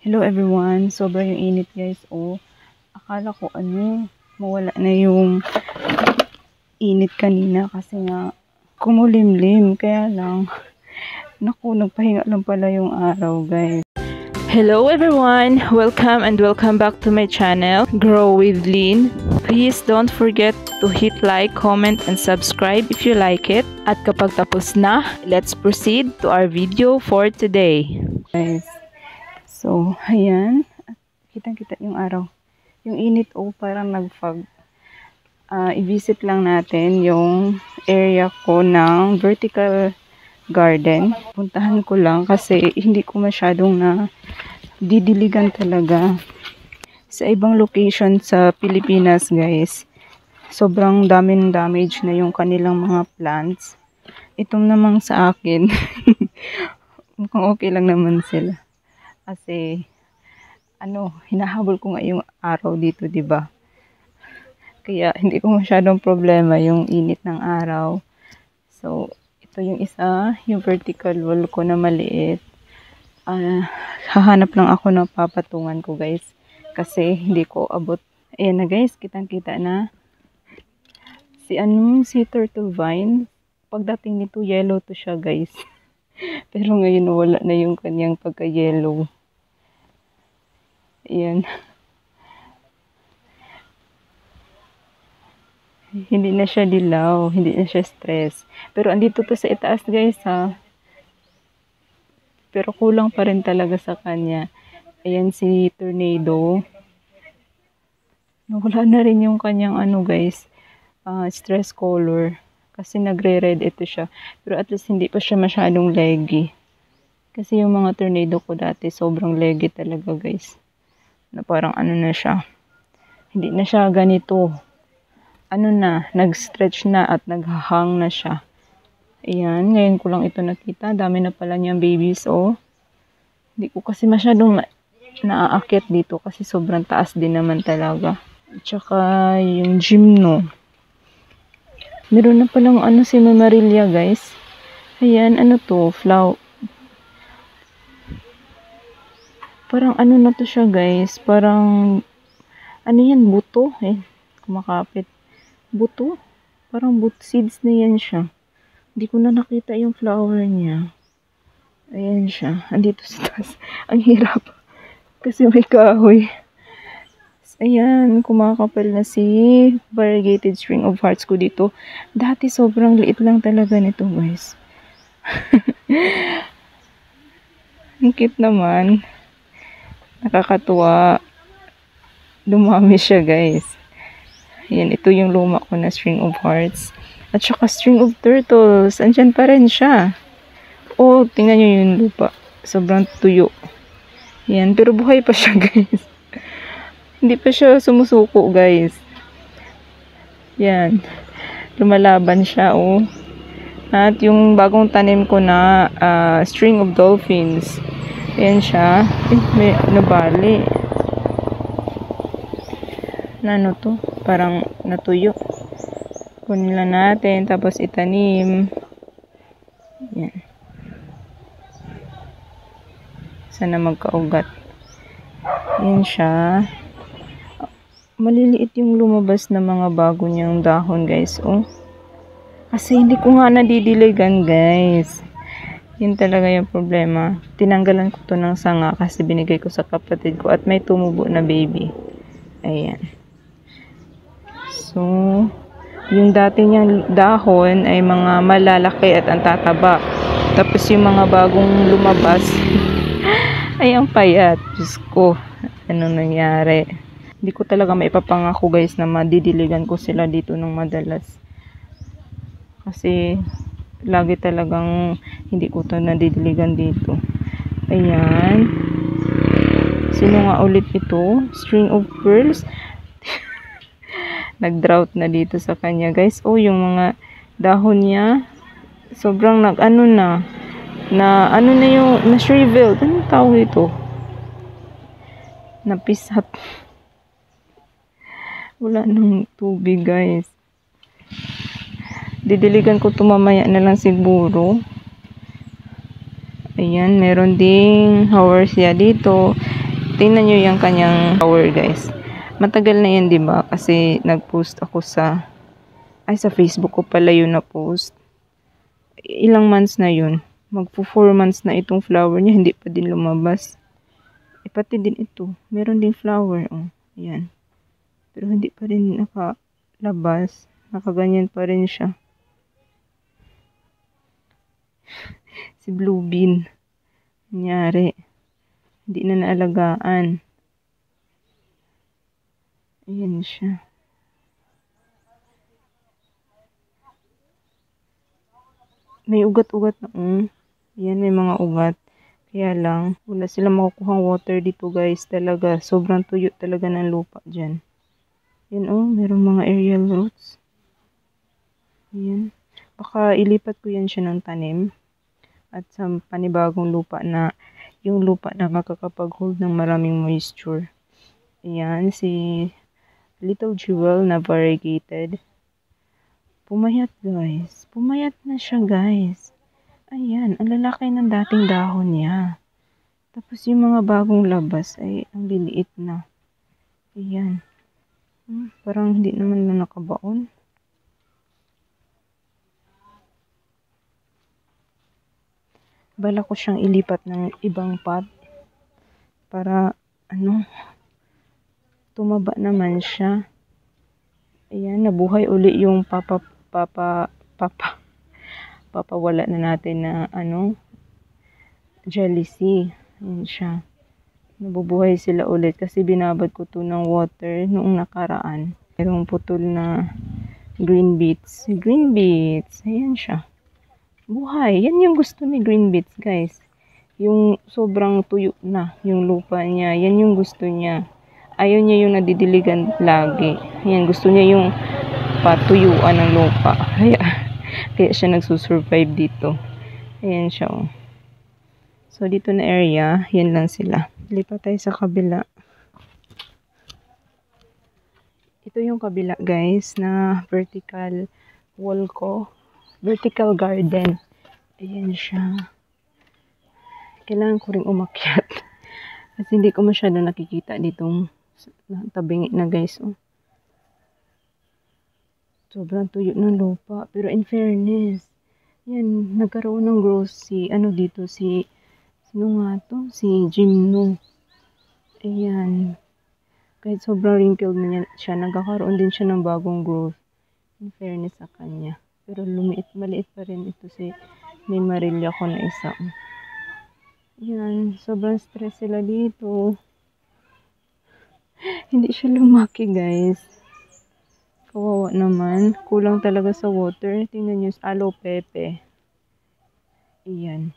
Hello everyone, sobra yung init guys. Akala ko mawala na yung init kanina kasi nga kumulimlim. Kaya lang, naku, nagpahinga lang pala yung araw guys. Hello everyone, welcome back to my channel, Grow with Lynn. Please don't forget to hit like, comment, and subscribe if you like it. At kapag tapos na, let's proceed to our video for today. Guys, so, ayan. Kitang-kita yung araw. Yung init, parang nag-fog. I-visit lang natin yung area ko ng vertical garden. Puntahan ko lang kasi hindi ko masyadong didiligan talaga. Sa ibang location sa Pilipinas, guys, sobrang daming damage na yung kanilang mga plants. Itong namang sa akin, mukhang okay lang naman sila. Kasi, hinahabol ko nga yung araw dito, di ba? Kaya, hindi ko masyadong problema yung init ng araw. So, ito yung isa, yung vertical wall ko na maliit. Hahanap lang ako ng papatungan ko, guys. Kasi, hindi ko abot. Ayan na, guys, kitang-kita na. Si turtle vine, pagdating nito, yellow to siya, guys. Pero ngayon, wala na yung kanyang pagka-yellow. Ayan. Hindi na siya dilaw. Hindi na siya stress. Pero andito to sa itaas guys ha. Pero kulang pa rin talaga sa kanya. Ayan si tornado. Wala na rin yung kanyang guys. Stress color. Kasi nagre-red ito siya. Pero at least hindi pa siya masyadong leggy. Kasi yung mga tornado ko dati sobrang leggy talaga guys. Na parang na siya. Hindi na siya ganito. Nag-stretch na at naghahang na siya. Ayan, ngayon ko lang ito nakita. Dami na pala niyang babies, Hindi ko kasi masyadong naaakit dito kasi sobrang taas din naman talaga. Tsaka yung gymno. Meron na palang si Mamarilia, guys. Ayan, to? Flower. Parang na to siya, guys. Parang, yan? Buto? Kumakapit. Buto? Parang seeds na yan siya. Hindi ko na nakita yung flower niya. Ayan siya. Andito sa taas. Ang hirap. Kasi may kahoy. Ayan. Kumakapal na si variegated string of hearts ko dito. Dati sobrang liit lang talaga nito guys. Ang cute naman. Nakakatuwa. Dumami siya guys. Ayan, ito yung luma ko na string of hearts. At saka string of turtles. Andyan pa rin siya. Tingnan nyo yung lupa. Sobrang tuyo. Ayan, pero buhay pa siya guys. Hindi pa siya sumusuko guys. Ayan. Lumalaban siya At yung bagong tanim ko na string of dolphins. Ayan siya. May nabali. To? Parang natuyo. Kunin lang natin. Tapos itanim. Yan. Sana magkaugat. Yan siya. Maliliit yung lumabas na mga bago niyang dahon guys. Kasi hindi ko nga nadidiligan guys. Yun talaga yung problema. Tinanggalan ko to ng sanga kasi binigay ko sa kapatid ko. At may tumubo na baby. Ayan. So, yung dati niyang dahon ay mga malalaki at ang tataba. Tapos yung mga bagong lumabas ay ang payat. Diyos ko, anong nangyari? Hindi ko talaga maipapangako guys na madidiligan ko sila dito ng madalas. Kasi lagi talagang hindi ko to nadidiligan dito. Ayan. Sino nga ulit ito? String of pearls. Nag-drought na dito sa kanya guys. Yung mga dahon niya sobrang na yung na-shriveled. Anong tawag ito? Napisat. Wala nang tubig guys. Didiligan ko ito mamaya na lang siguro. Ayan, meron ding Haworthia dito. Tingnan nyo yung kanyang flower, guys. Matagal na yan, di ba? Kasi nag-post ako sa Facebook ko pala yun na post. Ilang months na yun. Magpo 4 months na itong flower niya, hindi pa din lumabas. Pati din ito, meron din flower, oh. Ayan. Pero hindi pa rin nakalabas. Nakaganyan pa rin siya. Si Blue Bean. Nangyari. Hindi na naalagaan. Ayan siya. May ugat-ugat na. Ayan, may mga ugat. Kaya lang, wala silang makukuhang water dito, guys. Talaga, sobrang tuyo talaga ng lupa dyan. Ayan, merong mga aerial roots. Ayan. Baka ilipat ko yan siya ng tanim. At sa panibagong lupa na, yung lupa na makakapag-hold ng maraming moisture. Ayan, si Little Jewel na variegated. Pumayat, guys. Pumayat na siya, guys. Ayan, ang lalaki ng dating dahon niya. Tapos yung mga bagong labas ay ang liliit na. Ayan. Parang hindi naman na nakabaon. Bala ko siyang ilipat ng ibang pot. Para, tumaba naman siya. Ayan, nabuhay uli yung papawala na natin na jealousy. Ayan siya. Nabubuhay sila ulit kasi binabad ko to ng water noong nakaraan. Merong putol na green beets. Green beets. Ayan siya. Buhay. Yan yung gusto ni green beets, guys. Yung sobrang tuyo na yung lupa niya. Yan yung gusto niya. Ayaw niya yung nadidiligan lagi. Ayan, gusto niya yung patuyuan ng lupa. Kaya siya nagsusurvive dito. Ayan siya, oh. So, dito na area, yan lang sila. Lipat tayo sa kabila. Ito yung kabila, guys, na vertical wall ko. Vertical garden. Ayan siya. Kailangan ko rin umakyat. Kasi hindi ko masyado nakikita ditong tabingi na, guys. Oh. Sobrang tuyo ng lupa. Pero in fairness, yan, nagkaroon ng growth dito, sino nga to? Si Jimno. Ayan. Kahit sobrang wrinkled na siya, nagkakaroon din siya ng bagong growth. In fairness sa kanya. Pero maliit pa rin ito may marilya ko na isa. Ayan, sobrang stress sila dito. Hindi siya lumaki, guys. Kawawa naman. Kulang talaga sa water. Tingnan nyo, aloe pepe. Ayan.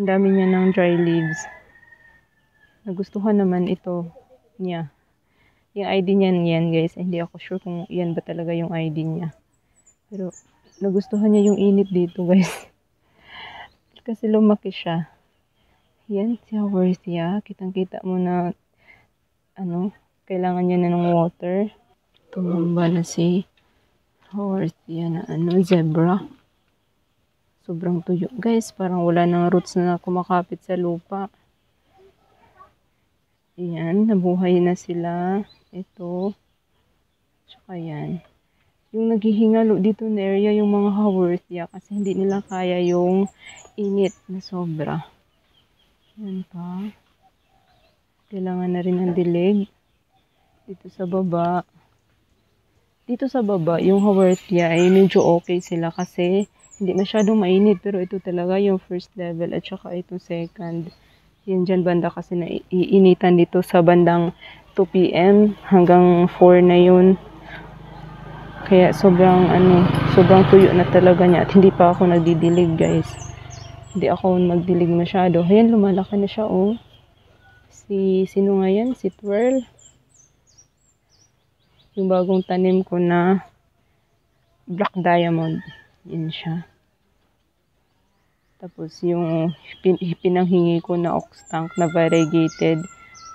Ang dami niya ng dry leaves. Nagustuhan naman ito niya. Yung ID niya yan, guys. Hindi ako sure kung yan ba talaga yung ID niya. Pero nagustuhan niya yung init dito, guys. Kasi lumaki siya. Yan, si Haworthia. Kitang-kita mo na kailangan niya na ng water. Tumumba na si Haworthia na zebra. Sobrang tuyo. Guys, parang wala nang roots na kumakapit sa lupa. Ayan, nabuhay na sila. Ito. Tsaka yan. Yung naghihingalo dito na area, yung mga Haworthia, kasi hindi nila kaya yung init na sobra. Yan pa. Kailangan na rin ng dilig. Dito sa baba. Dito sa baba, yung Haworthia ay medyo okay sila kasi hindi masyadong mainit. Pero ito talaga yung first level at saka itong second. Yan dyan banda kasi na iinitan dito sa bandang 2 PM hanggang 4 na yun. Kaya sobrang tuyo na talaga niya at hindi pa ako nagdidilig, guys. Hindi ako magdilig masyado. Ayan, lumalaki na siya, oh. Sino nga yan? Si Twirl. Yung bagong tanim ko na black diamond. Yan siya. Tapos yung pinanghingi ko na ox tank na variegated,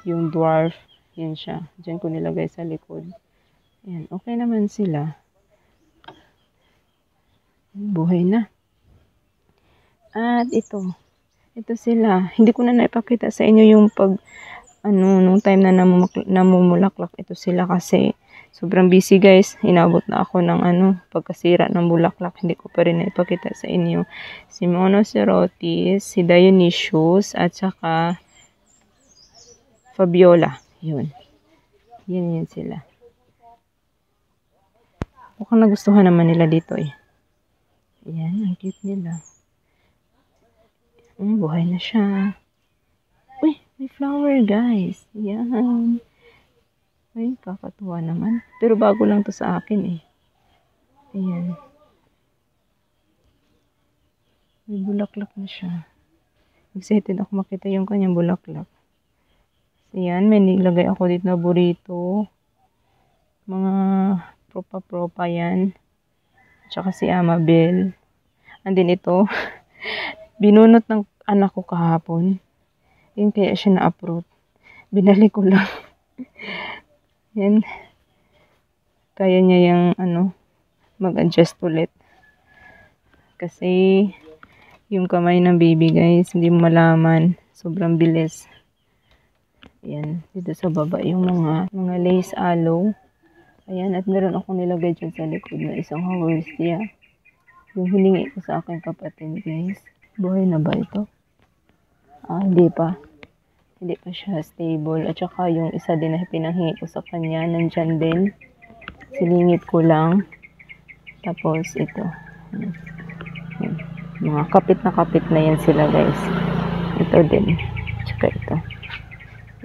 yung dwarf. Yan siya. Diyan ko nilagay sa likod. Yan. Okay naman sila. Buhay na. At ito sila. Hindi ko na naipakita sa inyo yung nung time na namumulaklak ito sila kasi sobrang busy guys. Inabot na ako ng pagkasira ng bulaklak. Hindi ko pa rin naipakita sa inyo. Si Monocerotis, si Dionysius, at saka Fabiola. Yun. Yun sila. Mukhang nagustuhan naman nila dito eh. Ayan, ang cute nila. Buhay na siya. Uy, may flower guys. Ayan. Ay, kakatuwa naman. Pero bago lang to sa akin eh. Ayan. May bulaklak na siya. Excited ako makita yung kanyang bulaklak. Ayan, may nilagay ako dito na burrito. Mga propa-propa yan. Tsaka si Amabel. Andin ito. Binunot ng anak ko kahapon. Yun kaya siya na-uproot. Binalik ko lang. Yan. Kaya niya yung mag-adjust ulit. Kasi yung kamay ng baby guys, hindi mo malaman. Sobrang bilis. Ayan. Dito sa baba yung mga lace aloe. Ayan. At meron akong nilagay dyan sa likod na isang Haworthia. Yung hiningi ko sa aking kapatid guys. Buhay na ba ito? Hindi pa. Hindi pa siya stable. At saka yung isa din na pinanghingi ko sa kanya, nandyan din. Silingit ko lang. Tapos ito. Yan. Mga kapit na yan sila guys. Ito din. Tsaka ito.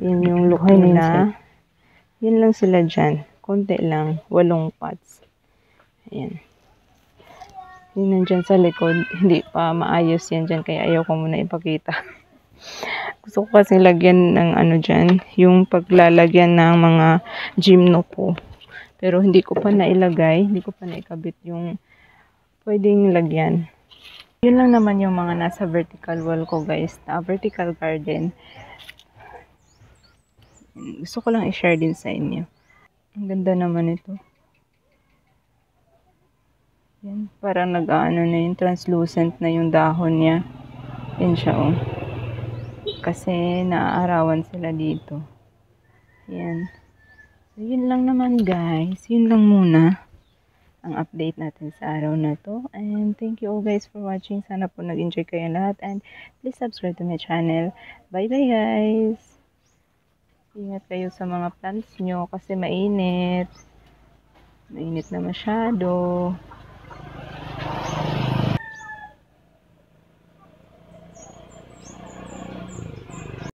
Yan yung lukay nila. Yan lang sila dyan. Konti lang. 8 pots. Ayan. Yung nandyan sa likod, hindi pa maayos yan dyan, kaya ayaw ko muna ipakita. Gusto ko kasi lagyan ng dyan, yung paglalagyan ng mga gymno ko. Pero hindi ko pa nailagay, hindi ko pa naikabit yung pwedeng lagyan. Yun lang naman yung mga nasa vertical wall ko guys, na vertical garden. Gusto ko lang i-share din sa inyo. Ang ganda naman ito. Yan, parang nag-aano na yung translucent na yung dahon niya. Yan siya oh. Kasi naaarawan sila dito. Yan. So, yun lang naman guys. Yun lang muna ang update natin sa araw na to. And thank you all guys for watching. Sana po nag-enjoy kayo lahat. And please subscribe to my channel. Bye bye guys. Ingat kayo sa mga plants nyo kasi mainit. Mainit na masyado.